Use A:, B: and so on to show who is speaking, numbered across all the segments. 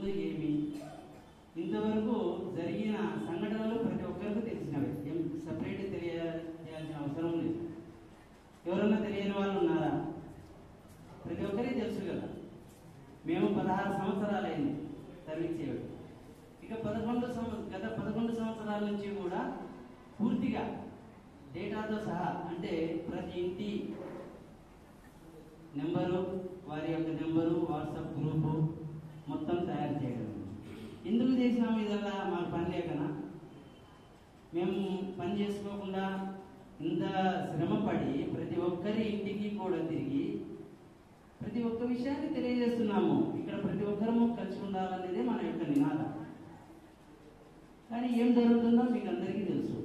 A: జరుగుతుందో ఏమి ఇంతవరకు జరిగిన సంఘటనలు ప్రతి ఒక్కరికి తెలిసినవి, ఏం సపరేట్ తెలియాల్సిన అవసరం లేదు. ఎవరన్నా తెలియని వాళ్ళు ఉన్నారా? ప్రతి ఒక్కరికి తెలుసు కదా. మేము 16 సంవత్సరాలైంది సర్వీస్ చేయడం. ఇక గత 11 సంవత్సరాల నుంచి కూడా పూర్తిగా డేటాతో సహా, అంటే ప్రతి ఇంటి నెంబరు, వారి యొక్క నెంబరు, వాట్సాప్ గ్రూపు మొత్తం తయారు చేయడం. ఎందుకు చేసినాము ఇదల్లా? మాకు పని లేకనా? మేము పని చేసుకోకుండా ఇంత శ్రమపడి ప్రతి ఒక్కరి ఇంటికి కూడా తిరిగి ప్రతి ఒక్క విషయాన్ని తెలియజేస్తున్నాము. ఇక్కడ ప్రతి ఒక్కరము కలిసి ఉండాలనేదే మన యొక్క నినాదం. కానీ ఏం జరుగుతుందో మీకు అందరికీ తెలుసు.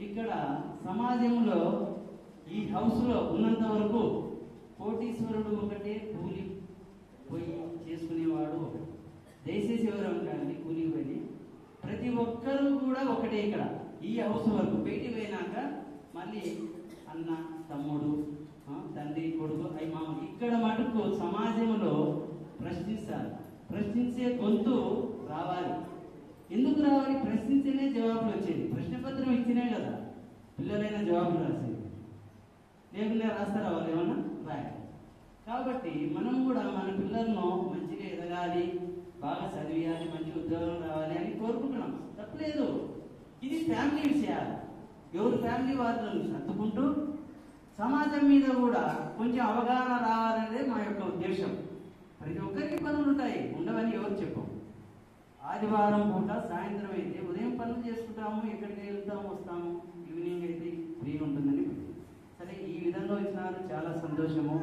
A: ఇక్కడ సమాజంలో ఈ హౌస్లో ఉన్నంత వరకు కోటీశ్వరుడు ఒకటే, కూలి పోయి చేసుకునేవాడు ఒకటి. దయచేసి ఎవరు కానీ కూలి పోయి ప్రతి ఒక్కరూ కూడా ఒకటే. ఇక్కడ ఈ హౌస్ వరకు బయటికి పోయినాక మళ్ళీ అన్న, తమ్ముడు, తండ్రి, కొడుకు, అయ్యి మామ. ఇక్కడ మటుకు సమాజంలో ప్రశ్నిస్తారు. ప్రశ్నించే గొంతు రావాలి. ఎందుకు రావాలి? ప్రశ్నించేనే జవాబులు వచ్చేది. ప్రశ్నపత్రం ఇచ్చినే కదా పిల్లలైనా జవాబులు రాసేది. లేకుండా రాస్తారా వాళ్ళు? ఏమన్నా రాయాలి. కాబట్టి మనం కూడా మన పిల్లలను మంచిగా ఎదగాలి, బాగా చదివేయాలి, మంచి ఉద్యోగం రావాలి అని కోరుకుంటున్నాం. తప్పలేదు. ఇది ఫ్యామిలీ విషయాలు. ఎవరు ఫ్యామిలీ వాళ్ళను సర్దుకుంటూ సమాజం మీద కూడా కొంచెం అవగాహన రావాలనేదే మా యొక్క ఉద్దేశం. ప్రతి ఒక్కరికి పనులు ఉంటాయి, ఉండవని ఎవరు చెప్పం. ఆదివారం పూట సాయంత్రం అయితే ఉదయం పనులు చేసుకుంటాము, ఎక్కడికి వెళ్తాము, వస్తాము. ఈవినింగ్ అయితే ఫ్రీ ఉంటుందని. సరే, ఈ విధంగా వచ్చినారు, చాలా సంతోషము.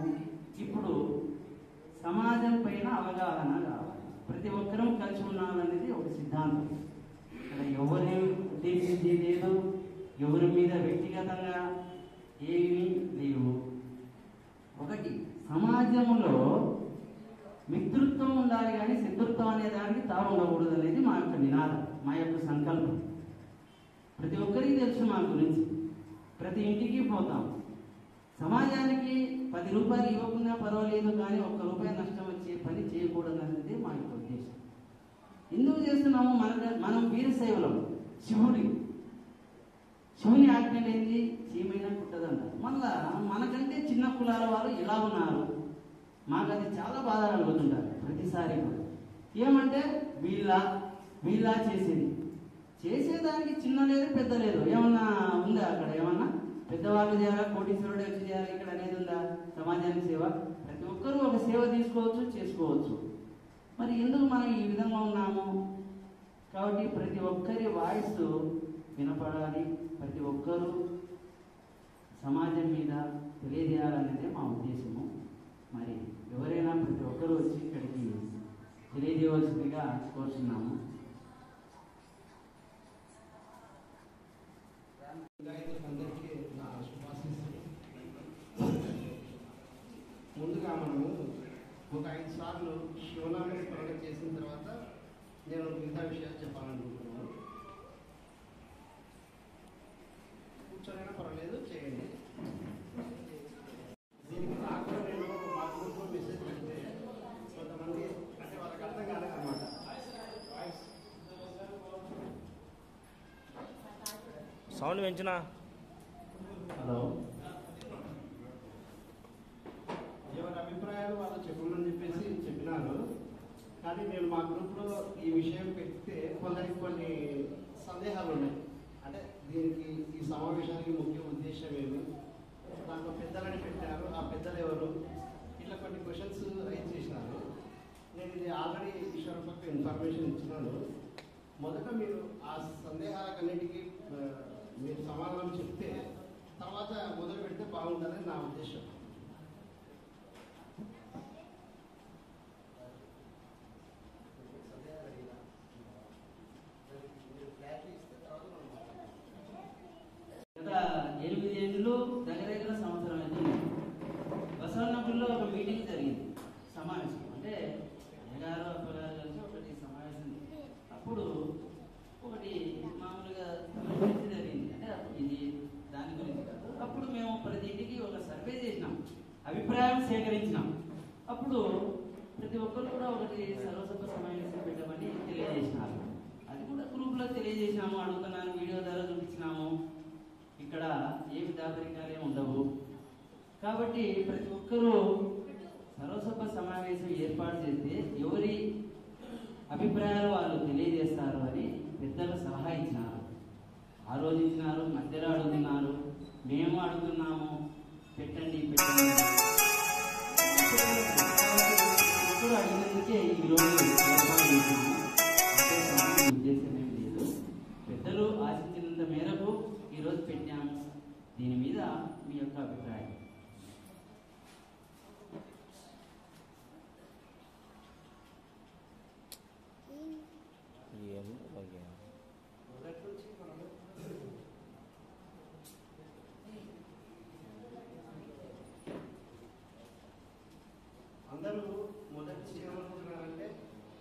A: ఇప్పుడు సమాజం పైన అవగాహన కావాలి. ప్రతి ఒక్కరూ కలిసి ఉండాలనేది ఒక సిద్ధాంతం. ఇక్కడ ఎవరేం ఉద్దేశించి లేదు, ఎవరి మీద వ్యక్తిగతంగా ఏమీ లేవు. ఒకటి, సమాజంలో మిత్రుత్వం ఉండాలి కానీ శత్రుత్వం అనే దానికి తావు ఉండకూడదు అనేది మా యొక్క నినాదం, మా యొక్క సంకల్పం. ప్రతి ఒక్కరికి తెలుసు మా గురించి. ప్రతి ఇంటికి పోతాం. సమాజానికి 10 రూపాయలు ఇవ్వకుండా పర్వాలేదు, కానీ 1 రూపాయి నష్టం వచ్చే పని చేయకూడదు అనేది మా యొక్క ఉద్దేశం. ఎందుకు చేస్తున్నాము? మనం వీరశైవులం. శివుని ఆజ్ఞలు ఏంది? చీమైనా కుట్టదంటారు. మళ్ళా మనకంటే చిన్న కులాల వారు ఇలా ఉన్నారు. మాకు అది చాలా బాధ కలుగుతుంటారు ప్రతిసారి కూడా. ఏమంటే వీళ్ళ చేసేదానికి చిన్న లేదు, పెద్ద లేదు. ఏమన్నా ఉందా అక్కడ? ఏమన్నా పెద్దవాళ్ళు చేయాలా, కోటీశ్వరుడు వచ్చి చేయాలి ఇక్కడ అనేది ఉందా? సమాజానికి సేవ ప్రతి ఒక్కరూ ఒక సేవ తీసుకోవచ్చు, చేసుకోవచ్చు. మరి ఎందుకు మనం ఈ విధంగా ఉన్నాము? కాబట్టి ప్రతి ఒక్కరి వాయిస్ వినపడాలి, ప్రతి ఒక్కరూ సమాజం మీద తెలియజేయాలనేదే మా ఉద్దేశము. మరి ఎవరైనా ప్రతి ఒక్కరూ వచ్చి ఇక్కడికి తెలియజేయవలసిందిగా కోరుతున్నాము.
B: అందరికీ నా శుభాశీస్సులు. ముందుగా మనము ఒక 5 సార్లు శివనామం స్మరణ చేసిన తర్వాత నేను మిగతా విషయాలు చెప్పాలనుకుంటున్నాను. కూర్చొనైనా పర్వాలేదు, చేయండి. దీనికి నాకు నేను మా గ్రూప్లో మెసేజ్ పెడితే కొంతమంది అంటే వాళ్ళకి అర్థం కాలేదన్నమాట.
C: సౌండ్ పెంచినా.
A: హలో,
B: ఎవరి అభిప్రాయాలు వాళ్ళు చెప్పమని చెప్పినారు. కానీ నేను మా గ్రూప్లో ఈ విషయం పెడితే కొందరికి కొన్ని సందేహాలు ఉన్నాయి. అంటే దీనికి ఈ సమావేశానికి ముఖ్య ఉద్దేశం ఏమి, దాంట్లో పెద్దలని పెట్టారు, ఆ పెద్దలు ఎవరు, ఇట్లా కొన్ని క్వశ్చన్స్ రైజ్ చేసినారు. నేను ఇది ఆల్రెడీ ఈశ్వరప్పకు ఇన్ఫర్మేషన్ ఇచ్చినాను. మొదట మీరు ఆ సందేహాలకన్నిటికీ మీరు సమాధానం చెప్తే తర్వాత మొదలు పెడితే బాగుంటుందని నా ఉద్దేశం.
A: గత 8 ఏళ్ళు దగ్గర సంవత్సరం అయితే బసవన్నపల్లిలో ఒక మీటింగ్ జరిగింది, సమావేశం. అంటే అయ్యగారు అప్పగారు కలిసి ఒకటి సమావేశం. అప్పుడు ఒకటి మామూలుగా జరిగింది. అంటే ఇది దాని గురించి కాదు. అప్పుడు మేము ప్రతి ఇంటికి ఒక సర్వే చేసినాం, అభిప్రాయం సేకరించినాం. అప్పుడు ప్రతి ఒక్కరు కూడా ఒకటి సర్వసభ సమయం చూపించినాము, అడుగుతున్నాను, వీడియో ద్వారా చూపించినాము. ఇక్కడ ఏమి దాపరికాలే ఉండవు. కాబట్టి ప్రతి ఒక్కరూ సర్వసభ సమావేశం ఏర్పాటు చేస్తే ఎవరి అభిప్రాయాలు వాళ్ళు తెలియజేస్తారు అని పెద్దలు సలహా ఇచ్చినారు, ఆలోచించినారు, మధ్యలో అడుగుతున్నారు, మేము అడుగుతున్నాము, పెట్టండి పెట్టండి అడిగినందుకే ఈరోజు ఏర్పాటు చేసినాము. ఉద్దేశం ఏం లేదు, పెద్దలు ఆశించినంత మేరకు ఈరోజు పెట్టాము. దీని మీద మీ యొక్క అభిప్రాయం?
B: మొదటి నుంచి మనము అందరూ మొదటి నుంచి ఏమనుకుంటున్నారంటే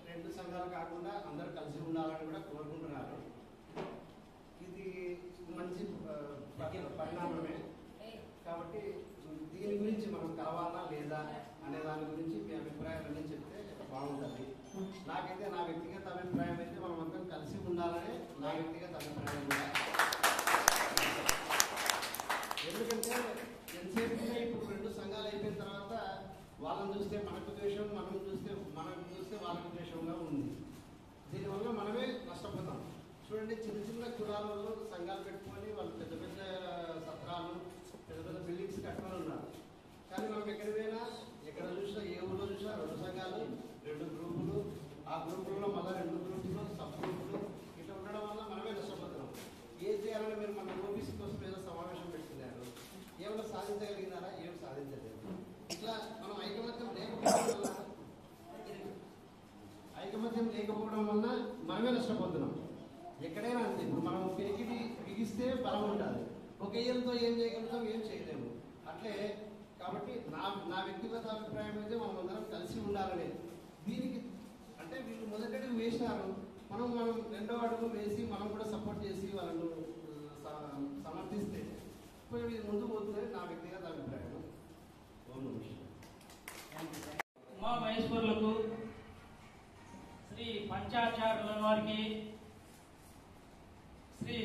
B: రెండు సంఘాలు కాకుండా అందరూ కలిసి ఉండాలని కూడా కోరుకుంటున్నారు. ఇది మంచి పరిణామమే. కాబట్టి దీని గురించి మనం కలవాలా లేదా అనే దాని గురించి మీ అభిప్రాయాలన్నీ చెప్తే బాగుంటుంది. నాకైతే నా వ్యక్తిగత అభిప్రాయం అయితే మనం అందరం కలిసి ఉండాలనే నా వ్యక్తిగత అభిప్రాయం కూడా. ఎందుకంటే ఎంతసేపు ఇప్పుడు రెండు సంఘాలు అయిపోయిన తర్వాత వాళ్ళని చూస్తే మనకు ద్వేషం, మనకు చూస్తే వాళ్ళకు ద్వేషంగా ఉంది. దీనివల్ల మనమే నష్టపోతాం. చూడండి, చిన్న చిన్న కులాలలో సంఘాలు పెట్టుకొని వాళ్ళు పెద్ద పెద్ద సత్రాలు, పెద్ద పెద్ద బిల్డింగ్స్ కట్టుకొని ఉన్నారు. కానీ మనం ఎక్కడ పోయినా, ఎక్కడ చూసినా, ఏ ఊళ్ళో చూసినా రెండు సంఘాలు, రెండు గ్రూపులు, ఆ గ్రూపుల్లో మళ్ళీ రెండు గ్రూపులు, సబ్ గ్రూపులు ఇట్లా ఉండడం వల్ల మనమే నష్టపోతున్నాం. ఏం చేయాలని మీరు మన ఓబీసీ కోసం ఏదో సమావేశం పెట్టుకున్నారు, ఏమైనా సాధించగలిగినారా? ఏమి సాధించలేదు. ఇట్లా మనం ఐకమత్యం లేకపోవడం వల్ల మనమే నష్టపోతున్నాం. ఎక్కడైనా అంతే. ఇప్పుడు మనం పెరిగిది బిగిస్తే బలం ఉంటుంది, ఒక ఏళ్ళతో ఏం చేయగలుగుతాం, ఏం చేయలేము. అట్లే కాబట్టి నా వ్యక్తిగత అభిప్రాయం అయితే మనం అందరం కలిసి ఉండాలనే. దీనికి అంటే వీళ్ళు మొదటి అడుగు వేసినారు, మనం రెండో అడుగు వేసి మనం కూడా సపోర్ట్ చేసి వాళ్ళను సమర్థిస్తే కొంచెం ముందు పోతుందని నా వ్యక్తిగత అభిప్రాయం.
D: ఉమా మహేశ్వరులకు, శ్రీ పంచాచార్యుల వారికి, శ్రీ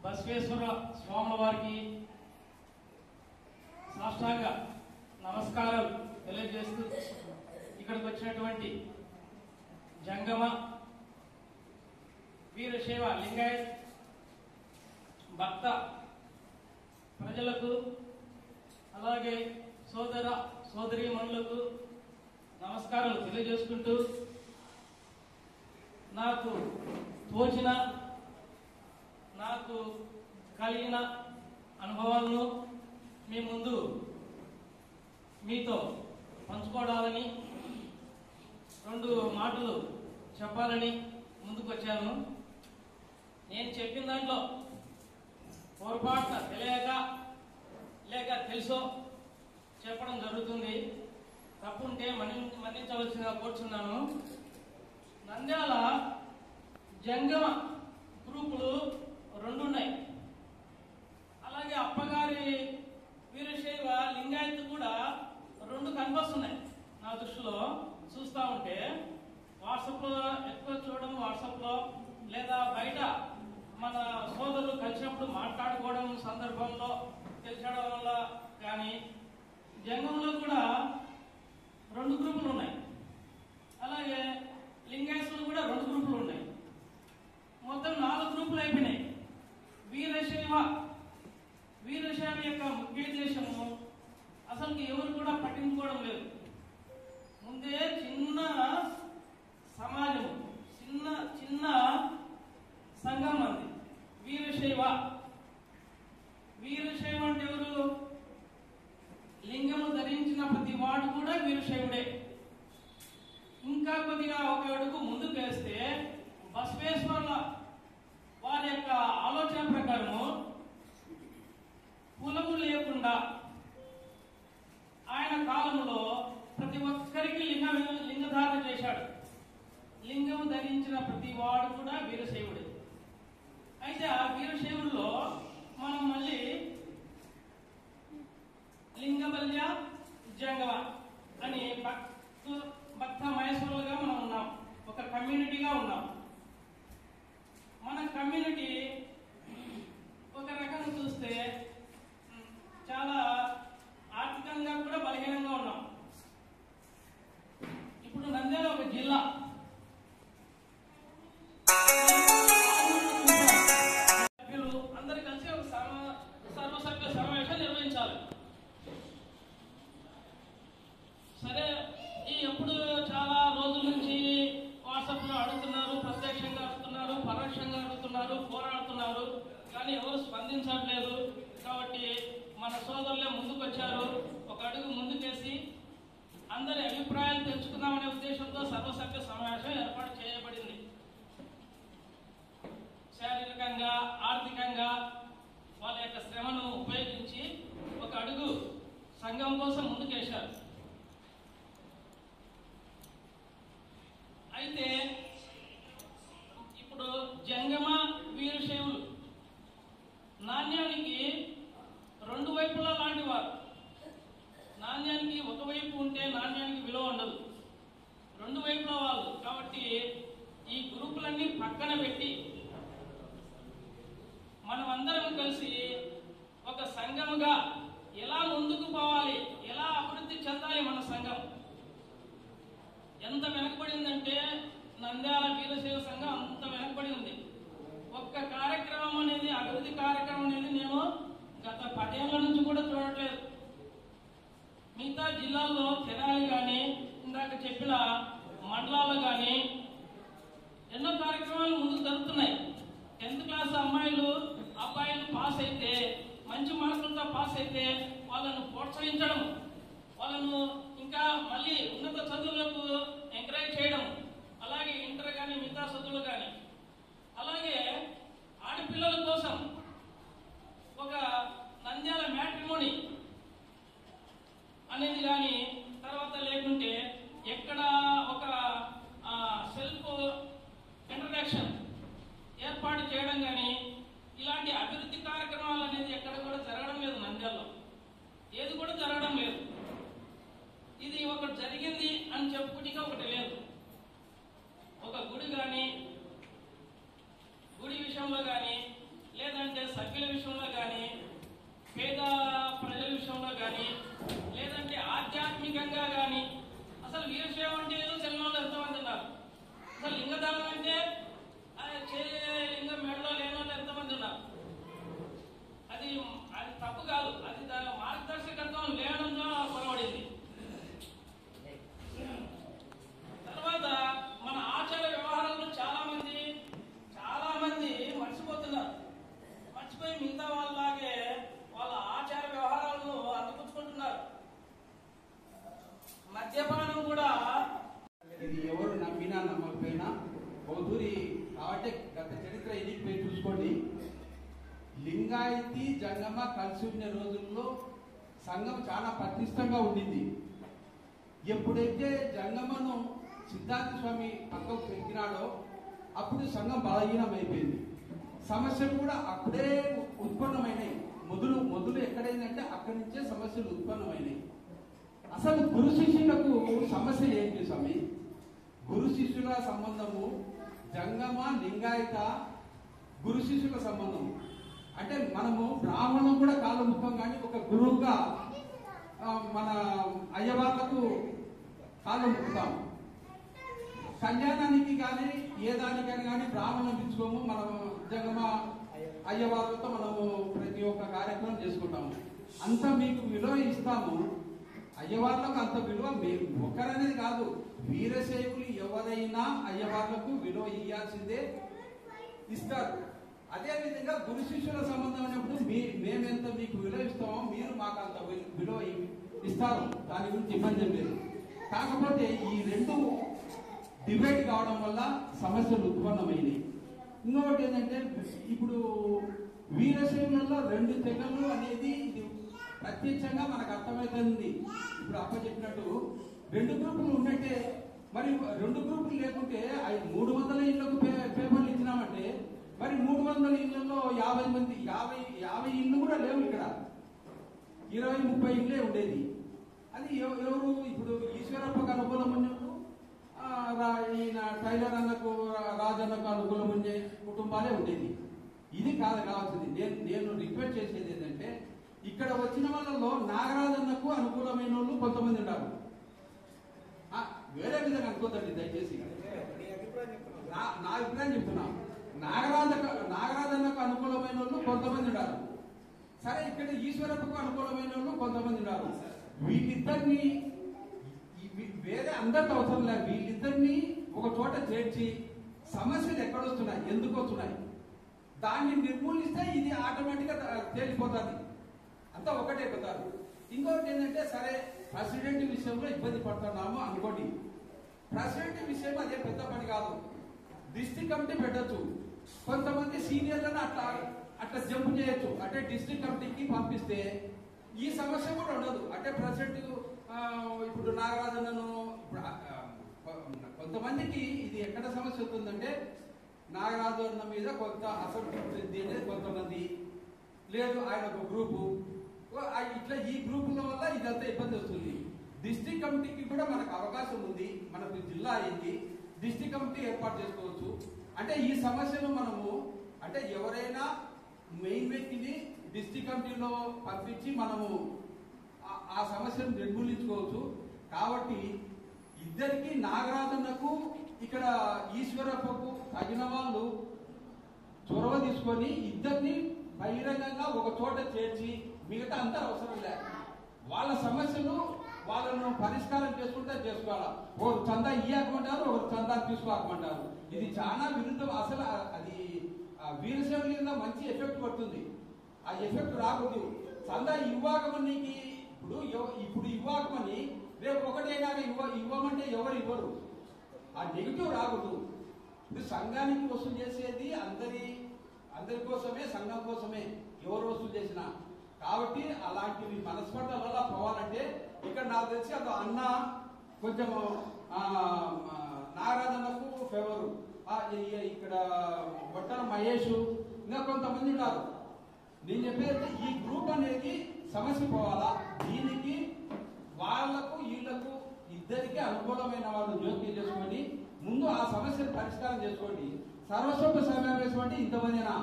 D: బసవేశ్వర స్వాముల వారికి సాష్టాంగ నమస్కారాలు తెలియజేస్తూ ఇక్కడికి వచ్చినటువంటి జంగమ, వీరశైవ, లింగాయత్ భక్త ప్రజలకు, అలాగే సోదర సోదరీమణులకు నమస్కారాలు తెలియజేసుకుంటూ నాకు తోచిన, నాకు కలిగిన అనుభవాలను మీ ముందు మీతో పంచుకోవాలని, రెండు మాటలు చెప్పాలని ముందుకు వచ్చాను. నేను చెప్పిన దాంట్లో పొరపాటున తెలియక లేక తెలుసో చెప్పడం జరుగుతుంది. తప్పుంటే మన్నించవలసిందిగా కోరుచున్నాను. నంద్యాల జంగమ గ్రూపులు రెండు ఉన్నాయి. అలాగే అప్పగారి వీరశైవ లింగాయత్ కూడా రెండు కనిపిస్తున్నాయి నా దృష్టిలో. చూస్తూ ఉంటే వాట్సాప్లో ఎక్కువ చూడడం, వాట్సాప్లో లేదా బయట మన సోదరులు కలిసినప్పుడు మాట్లాడుకోవడం సందర్భంలో తెలిసడం వల్ల కానీ జంగంలో కూడా రెండు గ్రూపులు ఉన్నాయి. అలాగే లింగాయత్తులు కూడా రెండు గ్రూపులు ఉన్నాయి. మొత్తం 4 గ్రూపులు అయిపోయినాయి. వీరశైవ యొక్క ముఖ్య ఉద్దేశము అసలు ఎవరు కూడా పట్టించుకోవడం లేదు. ముందే చిన్న సమాజం, చిన్న సంఘం అంది వీరశైవ. వీరశైవ అంటే ఎవరు? లింగము ధరించిన ప్రతి వాడు కూడా వీరశైవుడే. ఇంకా కొద్దిగా ఒక అడుగు ముందుకు వేస్తే బసవేశ్వరుల వారి యొక్క ఆలోచన ప్రకారము కులము లేకుండా ఆయన కాలంలో ప్రతి ఒక్కరికి లింగధారణ చేశాడు. లింగము ధరించిన ప్రతి వాడు కూడా వీరశైవుడే. అయితే ఆ వీరశైవుల్లో మనం మళ్ళీ లింగబల్య జంగమ అని భక్త మహేశ్వరులుగా మనం ఉన్నాం, ఒక కమ్యూనిటీగా ఉన్నాం. మన కమ్యూనిటీ కానీ ఎవరు స్పందించట్లేదు. కాబట్టి మన సోదరులే ముందుకు వచ్చారు. ఒక అడుగు ముందుకేసి అందరి అభిప్రాయాలు తెచ్చుకుందామనే ఉద్దేశంతో సర్వసభ్య సమావేశం ఏర్పాటు చేయబడింది. శారీరకంగా, ఆర్థికంగా వాళ్ళ యొక్క శ్రమను ఉపయోగించి ఒక అడుగు సంఘం కోసం ముందుకేశారు. అయితే ఇప్పుడు జంగమ వీరశైవులు నాణ్యానికి రెండు వైపులా లాంటి వారు. నాణ్యానికి ఒకవైపు ఉంటే నాణ్యానికి విలువ ఉండదు, రెండు వైపులా వాళ్ళు. కాబట్టి ఈ గ్రూపులన్నీ పక్కన పెట్టి మనం అందరం కలిసి ఒక సంఘముగా ఎలా ముందుకు పోవాలి, ఎలా అభివృద్ధి చెందాలి. మన సంఘం ఎంత వెనకబడిందంటే నంద్యాల వీరశైవ సంఘం అంత వెనకబడి ఉంది. ఒక్క కార్యక్రమం అనేది, అభివృద్ధి కార్యక్రమం అనేది నేను గత 10 ఏళ్ల నుంచి కూడా చూడట్లేదు. మిగతా జిల్లాల్లో తెనాలి కానీ, ఇందాక చెప్పిన మండలాల్లో కానీ ఎన్నో కార్యక్రమాలు ముందుకు జరుగుతున్నాయి. 10th క్లాస్ అమ్మాయిలు అబ్బాయిలు పాస్ అయితే, మంచి మార్కులతో పాస్ అయితే వాళ్ళను ప్రోత్సహించడం, వాళ్ళను ఇంకా మళ్ళీ ఉన్నత చదువులకు ఎంకరేజ్ చేయడం, అలాగే ఇంటర్ కానీ మిగతా చదువులు కానీ. అలాగే ఆడపిల్లల కోసం ఒక నంద్యాల మ్యాట్రిమోనీ అనేది కానీ, తర్వాత లేకుంటే ఎక్కడ ఒక సెల్ఫ్ ఇంట్రడక్షన్ ఏర్పాటు చేయడం కానీ, ఇలాంటి అభివృద్ధి కార్యక్రమాలు అనేది ఎక్కడ కూడా జరగడం లేదు. నంద్యాలలో ఏది కూడా జరగడం లేదు. ఇది ఒకటి జరిగింది అని చెప్పుకునే ఒకటి లేదు. ఒక గుడి కానీ, గుడి విషయంలో కానీ, లేదంటే సభ్యుల విషయంలో కానీ, పేద ప్రజల విషయంలో కానీ, లేదంటే ఆధ్యాత్మికంగా కానీ, అసలు వీరశైవం అంటే ఏదో చెల్లెళ్ళు ఎంతమంది ఉన్నారు. అసలు లింగదానం అంటే లింగం మెడలో లేని వాళ్ళు ఎంతమంది ఉన్నారు. అది తప్పు కాదు, అది దాని మార్గదర్శకత్వం లేడంతో పొరబడింది. తర్వాత మన ఆచార వ్యవహారాలను చాలా మంది మర్చిపోతున్నారు. మర్చిపోయి మిగతా వాళ్ళలాగే వాళ్ళ ఆచార వ్యవహారాలను అందిపుచ్చుకుంటున్నారు. మద్యపానం కూడా
E: ఇది ఎవరు నమ్మినా నమ్మకపోయినా బౌద్ధురి కాబట్టి గత చరిత్ర ఎన్నికపై చూసుకోండి. లింగాయతి జంగమ కలిసి ఉన్న రోజుల్లో సంఘం చాలా పటిష్టంగా ఉండింది. ఎప్పుడైతే జంగమను సిద్ధార్థ స్వామి పక్కకు పెట్టినాడో అప్పుడు సంఘం బలహీనం అయిపోయింది. సమస్యలు కూడా అప్పుడే ఉత్పన్నమైనాయి. మొదలు ఎక్కడైందంటే అక్కడి నుంచే సమస్యలు ఉత్పన్నమైనాయి. అసలు గురు శిష్యులకు సమస్య ఏంటి స్వామి? గురు శిష్యుల సంబంధము జంగమ లింగాయత గురు శిష్యుల సంబంధం అంటే మనము బ్రాహ్మణం కూడా కాలముఖం కానీ ఒక గురువుగా మన అయ్యవార్లకు కాలం ముక్కుతాం. కళ్యాణానికి కానీ ఏ దానికైనా కానీ బ్రాహ్మణం ఇచ్చుకోము. మనం జంగమ అయ్యవార్లతో మనము ప్రతి ఒక్క కార్యక్రమం చేసుకుంటాము. అంత మీకు విలువ ఇస్తాము. అయ్యవార్లకు అంత విలువ మేము ఒక్కరనేది కాదు, వీరశైవులు ఎవరైనా అయ్యవార్లకు విలువ ఇయ్యాల్సిందే, ఇస్తారు. అదే విధంగా గురు శిష్యుల సంబంధం అయినప్పుడు మేమెంత మీకు విలువ ఇస్తామో మీరు మాకు అంత విలువ ఇస్తారు. దాని గురించి ఇబ్బంది లేదు. కాకపోతే ఈ రెండు డిబేట్ కావడం వల్ల సమస్యలు ఉత్పన్నమైనవి. ఇంకొకటి ఏంటంటే ఇప్పుడు వీరశైవులలో 2 తెగలు అనేది ఇది ప్రత్యక్షంగా మనకు అర్థమవుతుంది. ఇప్పుడు అప్ప చెప్పినట్టు 2 గ్రూపులు ఉన్నట్టే. మరి 2 గ్రూపులు లేకుంటే 300 ఇళ్లకు పేపర్లు ఇచ్చినామంటే మరి 300 ఇళ్లలో 50 మంది 50 ఇళ్ళు కూడా లేవు. ఇక్కడ 20-30 ఇళ్ళే ఉండేది. అది ఎవరు ఇప్పుడు ఈశ్వరప్పకు అనుకూలం ఉన్నప్పుడు ఈయన టైలర్ అన్నకు రాజన్నకు అనుకూలం ఉండే కుటుంబాలే ఉండేది. ఇది కాదు కావాల్సింది. నేను రిక్వెస్ట్ చేసేది ఏంటంటే ఇక్కడ వచ్చిన వాళ్ళలో నాగరాజన్నకు అనుకూలమైన వాళ్ళు కొంతమంది ఉన్నారు. వేరే విధంగా అనుకోదండి దయచేసి. నా అభిప్రాయం చెప్తున్నా. నాగరాజన్నకు అనుకూలమైన వాళ్ళు కొంతమంది ఉన్నారు. సరే, ఇక్కడ ఈశ్వరప్పకు అనుకూలమైన వాళ్ళు కొంతమంది ఉన్నారు. వీళ్ళిద్దరిని వేరే అందరితో అవసరం లేదు. వీళ్ళిద్దరిని ఒక చోట చేర్చి సమస్యలు ఎక్కడొస్తున్నాయి, ఎందుకు వస్తున్నాయి, దాన్ని నిర్మూలిస్తే ఇది ఆటోమేటిక్గా తేలిపోతుంది. అంతా ఒకటే కదా. ఇంకొకటి ఏంటంటే సరే ప్రెసిడెంట్ విషయంలో ఇబ్బంది పడుతున్నాము అనుకోండి. ప్రెసిడెంట్ విషయం అదే పెద్ద పని కాదు. డిస్ట్రిక్ట్ కమిటీ పెట్టచ్చు. కొంతమంది సీనియర్లను అట్లా జంప్ చేయొచ్చు. అంటే డిస్ట్రిక్ట్ కమిటీకి పంపిస్తే ఈ సమస్య కూడా ఉండదు. అంటే ప్రెసిడెంట్ ఇప్పుడు నాగరాజన్నను కొంతమందికి ఇది ఎక్కడ సమస్య అవుతుందంటే నాగరాజన్న మీద కొంత అసంతృప్తి అనేది కొంతమంది, లేదు ఆయన ఒక గ్రూపు, ఇట్లా ఈ గ్రూపుల వల్ల ఇదంతా ఇబ్బంది వస్తుంది. డిస్ట్రిక్ట్ కమిటీకి కూడా మనకు అవకాశం ఉంది. మనకు జిల్లా అయింది, డిస్ట్రిక్ట్ కమిటీ ఏర్పాటు చేసుకోవచ్చు. అంటే ఈ సమస్యను మనము అంటే ఎవరైనా మెయిన్ వ్యక్తిని డిస్ట్రిక్ట్ కమిటీలో పంపించి మనము ఆ సమస్యను నిర్మూలించుకోవచ్చు. కాబట్టి ఇద్దరికి నాగరాజన్నకు ఇక్కడ ఈశ్వరప్పకు తగిన వాళ్ళు చొరవ తీసుకొని ఇద్దరిని బహిరంగంగా ఒక చోట చేర్చి మిగతా అంతా అవసరం లేదు. వాళ్ళ సమస్యలు వాళ్ళను పరిష్కారం చేసుకుంటే చేసుకోవాలా. ఒకరు చందా ఇయ్యకమంటారు, ఒకరు చందా తీసుకోకమంటారు. ఇది చాలా విరుద్ధం. అసలు అది వీరశైవ మీద మంచి ఎఫెక్ట్ పడుతుంది. ఆ ఎఫెక్ట్ రాకూడదు. చందా ఇవ్వకమని ఇప్పుడు ఇవ్వకమని రేపు ఒకటైనాక ఇవ్వమంటే ఎవరు ఇవ్వరు. ఆ నెగిటివ్ రాకూడదు. ఇప్పుడు సంఘానికి వసూలు చేసేది అందరి కోసమే, సంఘం కోసమే ఎవరు వసూలు చేసినా. కాబట్టి అలాంటివి మనస్పర్ధల వల్ల పోవాలంటే ఇక్కడ నాకు తెలిసి అది అన్న కొంచెం నాగరాజన్నకు ఫేవరు, ఇక్కడ బొట్టల మహేష్ ఇంకా కొంతమంది ఉన్నారు. నేను చెప్పేది ఈ గ్రూప్ అనేది సమస్య పోవాలా. దీనికి వాళ్లకు వీళ్లకు ఇద్దరికి అనుకూలమైన వాళ్ళు జోక్యం చేసుకోండి. ముందు ఆ సమస్యను పరిష్కారం చేసుకోండి. సర్వసభ్య సమావేశం అంటే ఇంతమందినా?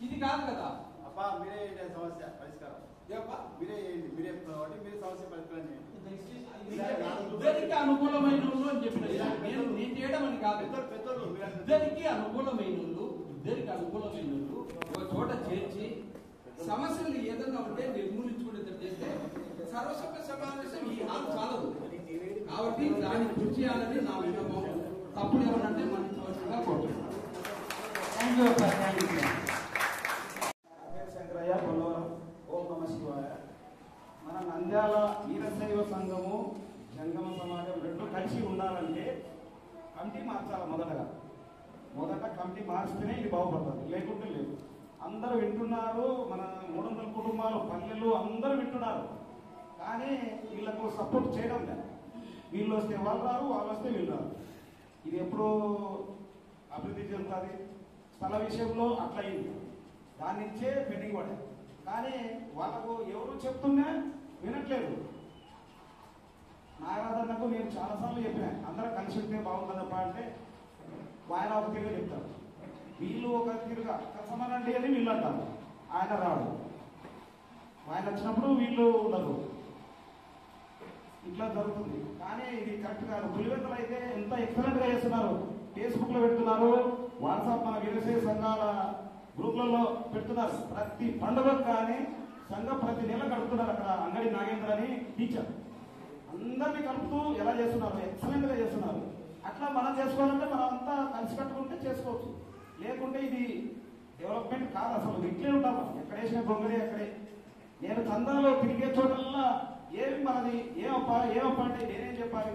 E: ఇది కాదు కదా.
B: అబ్బా మీరే సమస్య పరిష్కారం మీరే సమస్య పరిష్కారం
E: ఇద్దరికి అనుకూలమైన అని చెప్పిన నేను చేయడం అని కాదు. ఇద్దరికి అనుకూలమైన ఒక చోట చేర్చి సమస్యలు ఏదన్నా ఉంటే నిర్మూలించుకునేది చేస్తే సర్వసభ్య సమావేశం ఈ హాల్ చాలదు. కాబట్టి దాన్ని కృషి చేయాలని నా విన్నపం. తప్పుడు ఏమనంటే మంచిగా కోరుతున్నాను.
F: శంకరయ్య పొల్లవరం. ఓం నమ శివాయ. మన నంద్యాల వీరశైవ సంఘము జంగమ సమాజం రెండు కలిసి ఉండాలంటే కమిటీ మార్చాలి. మొదట కమిటీ మార్చితేనే ఇది బాగుపడుతుంది, లేకుంటే లేదు. అందరూ వింటున్నారు. మన 300 కుటుంబాలు పల్లెలు అందరూ వింటున్నారు. కానీ వీళ్ళకు సపోర్ట్ చేయడం లేదు. వీళ్ళు వస్తే వాళ్ళు రారు, వాళ్ళు వస్తే వీళ్ళు రారు. ఇది ఎప్పుడు అభివృద్ధి చెందుతుంది? స్థల విషయంలో అట్లా అయింది. దాని నుంచే పెండింగ్ పడే. కానీ వాళ్ళకు ఎవరు చెప్తున్నా వినట్లేదు. నాగరాజన్నకు నేను చాలాసార్లు చెప్పినా అందరూ కలిసి ఉంటే బాగుంటుందప్ప అంటే ఆయన ఒక తీరుగా చెప్తారు, వీళ్ళు ఒక తీరుగా కసమనండి అని వీళ్ళు అంటారు. ఆయన రాడు. ఆయన వచ్చినప్పుడు వీళ్ళు ఉండరు. ఇట్లా జరుగుతుంది. కానీ ఇది కరెక్ట్ కాదు. పులివెందులు అయితే ఎంత ఎక్సలెంట్గా చేస్తున్నారు. ఫేస్బుక్లో పెడుతున్నారు, వాట్సాప్ మన వీరశైవ సంఘాల గ్రూప్లలో పెడుతున్నారు. ప్రతి పండుగకు కానీ సంఘం ప్రతి నెల కడుతున్నారు. అక్కడ అంగడి నాగేంద్ర అని టీచర్ అందరినీ కలుపుతూ ఎలా చేస్తున్నారు, ఎక్సలెంట్గా చేస్తున్నారు. అట్లా మనం చేసుకోవాలంటే మనం అంతా కలిసి కట్టుకుంటే చేసుకోవచ్చు. లేకుంటే ఇది డెవలప్మెంట్ కాదు. అసలు ఇట్లే ఉంటాం. ఎక్కడ వేసిన బొంగడే అక్కడే. నేను చందాలో తిరిగే చోటల్లా ఏమి మనది ఏమప్ప అంటే నేనేం చెప్పాలి?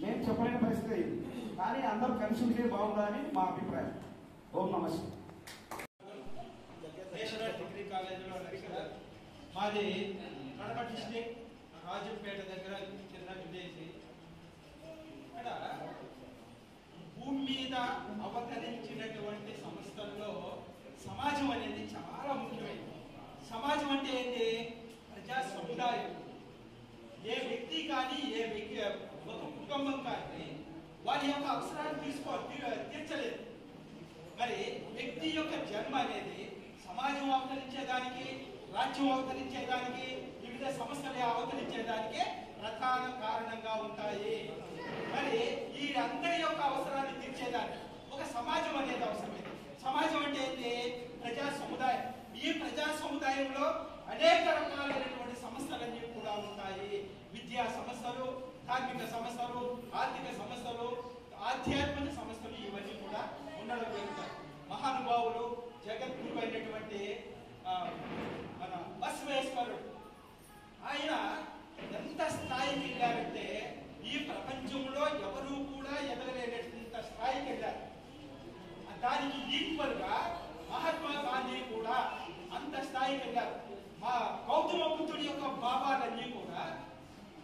F: నేను చెప్పలేని పరిస్థితి ఇది. కానీ అందరూ కలిసి ఉంటే బాగుందని మా అభిప్రాయం. ఓం నమస్తే.
G: డిగ్రీ కాలేజీలో మాది కడప డిస్ట్రిక్ట్ రాజంపేట దగ్గర చిన్న విలేజ్. ఇక్కడ భూమి మీద అవతరించినటువంటి సంస్థల్లో సమాజం అనేది చాలా ముఖ్యమైనది. సమాజం అంటే ఏంటి? ప్రజా సముదాయం. ఏ వ్యక్తి కానీ ఒక కుటుంబం కానీ వారి యొక్క అవసరాలు తీర్చలేదు. మరి వ్యక్తి యొక్క జన్మ అనేది సమాజం అవతరించేదానికి, రాజ్యం అవతరించేదానికి, వివిధ సమస్యలు అవతరించేదానికి ప్రధాన కారణంగా ఉంటాయి. మరి ఈ అందరి యొక్క అవసరాన్ని తీర్చేదానికి ఒక సమాజం అనేది అవసరమైంది. సమాజం అంటే ఏంటి? ప్రజా సముదాయం. ఈ ప్రజా సముదాయంలో అనేక రకాలైనటువంటి సమస్యలన్నీ కూడా ఉంటాయి. విద్యా సమస్యలు, ధార్మిక సమస్యలు, ఆర్థిక సమస్యలు, ఆధ్యాత్మిక సమస్యలు, ఇవన్నీ కూడా ఉండడం జరుగుతాయి. మహానుభావులు ఉన్నటువంటి మన బసవేశ్వరుడు ఆయన ఎంత స్థాయికి వెళ్ళారంటే ఈ ప్రపంచంలో ఎవరూ కూడా ఎదగలేనంత స్థాయికి వెళ్ళారు. దానికి ఈక్వల్ గా మహాత్మా గాంధీ కూడా అంత స్థాయికి వెళ్ళారు. మా గౌతమ బుద్ధుడి యొక్క భావాలన్నీ కూడా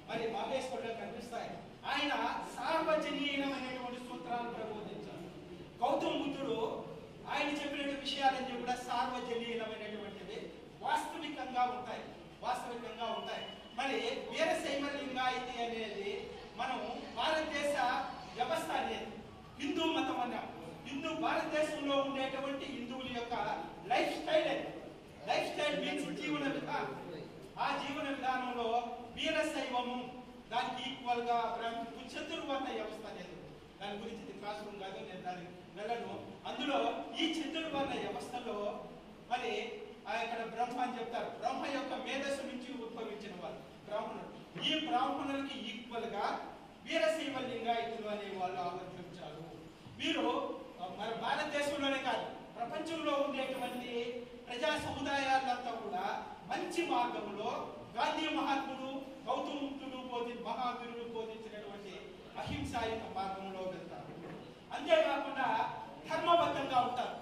G: మరి మహేశ్వరుడు కనిపిస్తాయి. ఆయన సార్వజనీయమైనటువంటి సూత్రాలు ప్రబోధించారు. గౌతమ బుద్ధుడు ఆయన చెప్పిన విషయాలన్నీ కూడా సార్వజనీయమైనటువంటివి, వాస్తవికంగా ఉంటాయి. మరి వీరశైవ లింగాయతి అనేది మనం భారతదేశ వ్యవస్థ అనేది హిందూ మతం అన్నాం. హిందూ భారతదేశంలో ఉండేటువంటి హిందువుల యొక్క లైఫ్ స్టైల్ మీన్స్ జీవన విధానం. ఆ జీవన విధానంలో వీరశైవము దానికి ఈక్వల్ గా చతుర్వర్ణ వ్యవస్థ అనేది, దాని గురించి క్లాస్ రూమ్ కాదు, నేను దానికి వెళ్ళను. అందులో ఈ చతుర్వర్ణ వ్యవస్థలో మరి ఇక్కడ బ్రహ్మ అని చెప్తారు. బ్రహ్మ యొక్క మేధస్సు నుంచి ఉద్భవించిన వారు బ్రాహ్మణులు. ఈ బ్రాహ్మణులకి ఈక్వల్ గా వీరశైవ లింగాయతులు అనే వాళ్ళు ఆవిర్భవించారు. వీరు మన భారతదేశంలోనే కాదు, ప్రపంచంలో ఉండేటువంటి ప్రజా సముదాయాలంతా కూడా మంచి మార్గంలో గాంధీ మహాత్ముడు, గౌతమ బుద్ధుడు మహావీరుడు బోధించినటువంటి అహింసాయుత మార్గంలో వెళ్తారు. అంతేకాకుండా ధర్మబద్ధంగా ఉంటారు,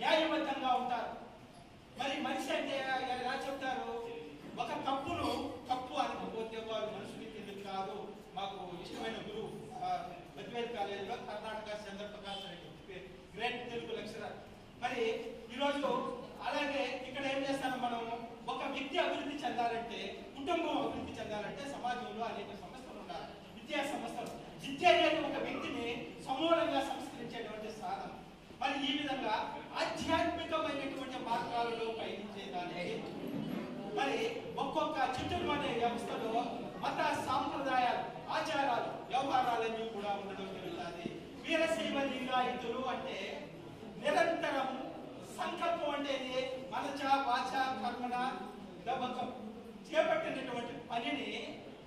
G: న్యాయబద్ధంగా ఉంటారు. మరి మనిషి అంటే ఎలా చెప్తారు? ఒక తప్పును తప్పు అనకపోతే వారు మనుషులకి కిందకి కాదు. మాకు ఇష్టమైన గురువు బద్వేల్ కాలేజీలో కర్ణాటక చంద్రప్రకాశ్ రెడ్డి గ్రేట్ తెలుగు లెక్చరర్. మరి ఈరోజు అలాగే ఇక్కడ ఏం చేస్తాము, మనం ఒక వ్యక్తి అభివృద్ధి చెందాలంటే, కుటుంబం అభివృద్ధి చెందాలంటే సమాజంలో అనేక సంస్థలు ఉండాలి, విద్యా సంస్థలు. విద్య అనేది ఒక వ్యక్తిని సమూలంగా సంస్కరించేటువంటి సాధనం. మరి ఈ విధంగా ఆధ్యాత్మికమైనటువంటి మార్గాలలో పయనించేదానికి మరి ఒక్కొక్క చతుర్వర్ణ వ్యవస్థలో మత సాంప్రదాయాలు, ఆచారాలు, వ్యవహారాలన్నీ కూడా ఉండడం జరుగుతుంది. వీరశైవ లింగాయతులు అంటే నిరంతరం సంకల్పం అంటే మనచ వాచ కర్మణ దమకం చేపట్టినటువంటి పనిని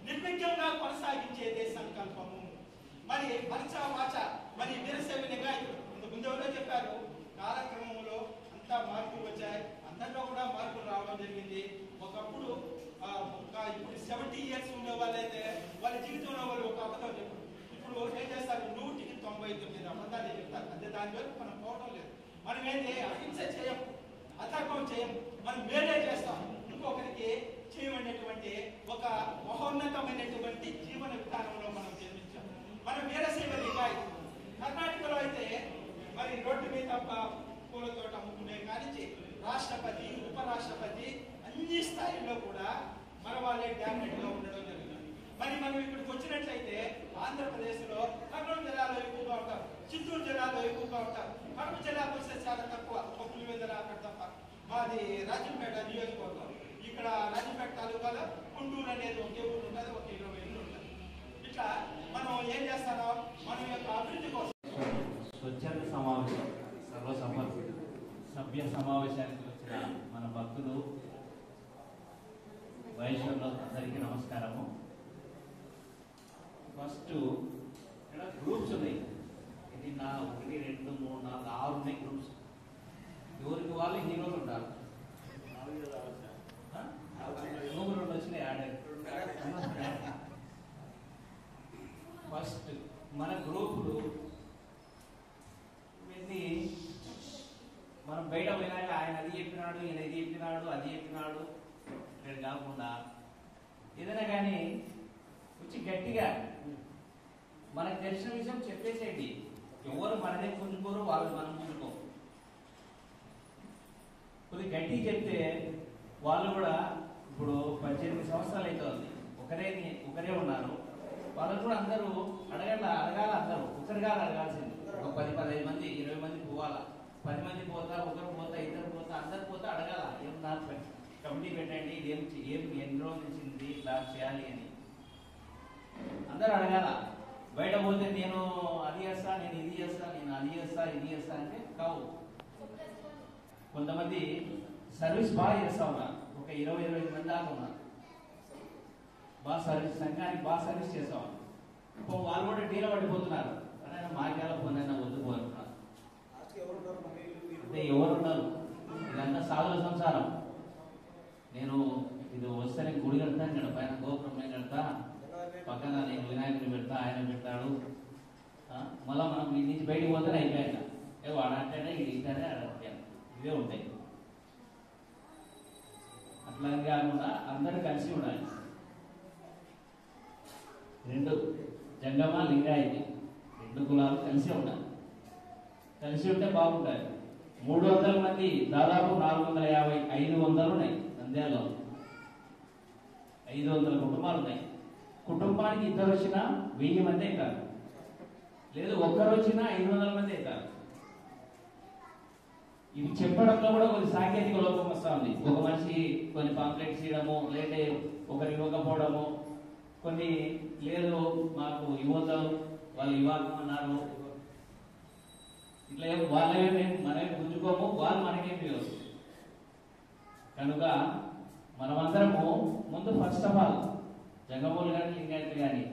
G: నిర్విఘ్నంగా కొనసాగించేదే సంకల్పము. మరి మనచ వాచ మరి వీరశైవ లింగాయతులు ముందెవరో చెప్పారు, కాలక్రమంలో అంతా మార్పులు వచ్చాయి, అందరిలో కూడా మార్పులు రావడం జరిగింది. ఒకప్పుడు ఇప్పుడు 70 years ఉండే వాళ్ళైతే వాళ్ళ జీవితంలో వాళ్ళు ఒక అబద్ధం చెప్పారు. ఇప్పుడు ఏం చేస్తారు, 199 అబద్ధాలు చెప్తారు. అంటే దాని వరకు మనం పోవడం లేదు. మనం ఏంటి, అహింస చేయం, అధర్మం చేయం, మనం వేరే చేస్తాం, ఇంకొకరికి చేయమనేటువంటి ఒక మహోన్నతమైనటువంటి జీవన విధానంలో మనం జన్మించాం. మనం వీరశైవ లింగాయతులు. కర్ణాటకలో అయితే మరి రోడ్డు మీద పూల తోట అమ్ముకునే కానించి రాష్ట్రపతి, ఉపరాష్ట్రపతి అన్ని స్థాయిల్లో కూడా మన వాళ్ళే డామినేట్ గా ఉండడం జరుగుతుంది. మరి మనం ఇక్కడికి వచ్చినట్లయితే ఆంధ్రప్రదేశ్ లో కర్నూలు జిల్లాలో ఎక్కువగా ఉంటారు, చిత్తూరు జిల్లాలో ఎక్కువగా ఉంటారు, కడప జిల్లాకు వస్తే చాలా తక్కువ, ఒక పులివెందుల అక్కడ తప్ప. మాది రాజంపేట నియోజకవర్గం. ఇక్కడ రాజంపేట తాలూకాలో గుంటూరు అనేది ఒకే ఊరు ఉంటుంది, ఒక 20 ఇళ్ళు ఉంటుంది. ఇట్లా మనం ఏం చేస్తామో మన యొక్క అభివృద్ధి కోసం
H: స్వచ్ఛంద సమావేశం, సభ్య సమావేశానికి వచ్చిన మన భక్తులు, వైశ్యులు అందరికీ నమస్కారము. ఫస్ట్ ఇక్కడ గ్రూప్స్ ఉన్నాయి. ఇది నా 1, 2, 3, 4, 6 ఉన్నాయి గ్రూప్స్. ఎవరికి వాళ్ళు హీరోలు ఉంటారు. 2 వచ్చినాయి ఆడే. ఫస్ట్ మన గ్రూపులు మనం బయట పోయినాక ఆయన అది చెప్పినాడు, ఈయన ఇది చెప్పినాడు, అది చెప్పినాడు ఇక్కడ కాకుండా ఏదైనా కానీ వచ్చి గట్టిగా మనకు తెలిసిన విషయం చెప్పేసేయండి. ఎవరు మనదే పుంజుకోరు, వాళ్ళు మనం పుంజుకో. కొద్దిగా గట్టిగా చెప్తే వాళ్ళు కూడా, ఇప్పుడు 18 సంవత్సరాలు అవుతుంది, ఒకరే ఉన్నారు, వాళ్ళు కూడా అందరూ అడగాల అందరూ ఒకరు కాదు అడగాల్సింది. ఒక 10-15 మంది 20 మంది పోవాలా. 10 మంది పోతా, ఒకరు పోతా, ఇద్దరు పోతా, అందరు పోతా అడగాల. ఏం నాకు కమిటీ పెట్టండి, ఏం ఎన్ని రోజుల నుంచి ఇట్లా చేయాలి అని అందరు అడగాల. బయట పోతే నేను అది చేస్తా, నేను ఇది చేస్తా, నేను అది చేస్తా, ఇది చేస్తా అంటే కావు. కొంతమంది సర్వీస్ బాగా చేస్తా ఉన్నారు, ఒక 20-25 మంది దాకా ఉన్నారు, బాగా సర్వీస్, సంఘానికి బాగా సర్వీస్ చేస్తా ఉన్నారు. వాళ్ళు కూడా డీల పడిపోతున్నారు, మాకేలా పోనైనా వద్దు పోతున్నారు. అంటే ఎవరున్నారు, పక్కన నేను వినాయకుడిని పెడతా, ఆయన పెడతాడు. మళ్ళీ మనం ఇంటి నుంచి బయటికి పోతే అయిపోయాక వాడు అంటేనే ఇది ఇంటనే అడగట్టాను, ఇవే ఉంటాయి. అట్లా కాకుండా అందరూ కలిసి ఉండాలి. రెండు జంగమ లింగాయతి 2 కులాలు కలిసి ఉండాలి. కలిసి ఉంటే బాగుంటాయి. 300 మంది, దాదాపు 450, 500 ఉన్నాయి నంద్యాలలో. 500 కుటుంబాలు ఉన్నాయి. కుటుంబానికి 2 వచ్చినా 1000 మంది అవుతారు, లేదు ఒక్కరు వచ్చినా 500 మంది అవుతారు. ఇవి చెప్పడంలో కూడా కొన్ని సాంకేతిక లోపం వస్తూ ఉంది. ఒక మనిషి కొన్ని పాంప్లెట్స్ ఇవ్వడము, లేదంటే ఒకరు ఇవ్వకపోవడము, కొన్ని లేదు మాకు ఇవ్వద్దు వాళ్ళు ఇవ్వకమన్నారు, ఇట్లా వాళ్ళే మనమే గుంజుకోము, వాళ్ళు మనకేం ఇవ్వదు. కనుక మనమందరము ముందు ఫస్ట్ ఆఫ్ ఆల్ జంగమూలు కానీ లింగాయతులు కానీ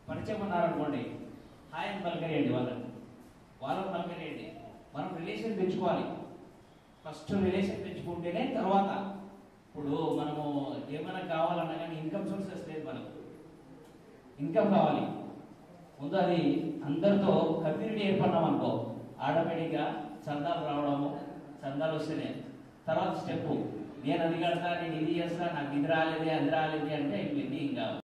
H: పరిచయం ఉన్నారనుకోండి, హాయ్ అని పలకరేయండి, వాళ్ళని పలకరేయండి. మనం రిలేషన్ పెంచుకోవాలి. ఫస్ట్ రిలేషన్ పెంచుకుంటేనే తర్వాత ఇప్పుడు మనము ఏమైనా కావాలన్నా కానీ ఇన్కమ్ సోర్సెస్ లేదు, మనకు ఇన్కమ్ కావాలి. ముందు అది అందరితో కమ్యూనిటీ ఏర్పడినాం అనుకో, ఆటోమేటిక్గా చందాలు రావడము, చందాలు వస్తేనే తర్వాత స్టెప్ నేను అది కడతా, నేను ఇది చేస్తా, నాకు ఇది రాలేదు అది రాలేదు అంటే ఇవన్నీ ఇంకా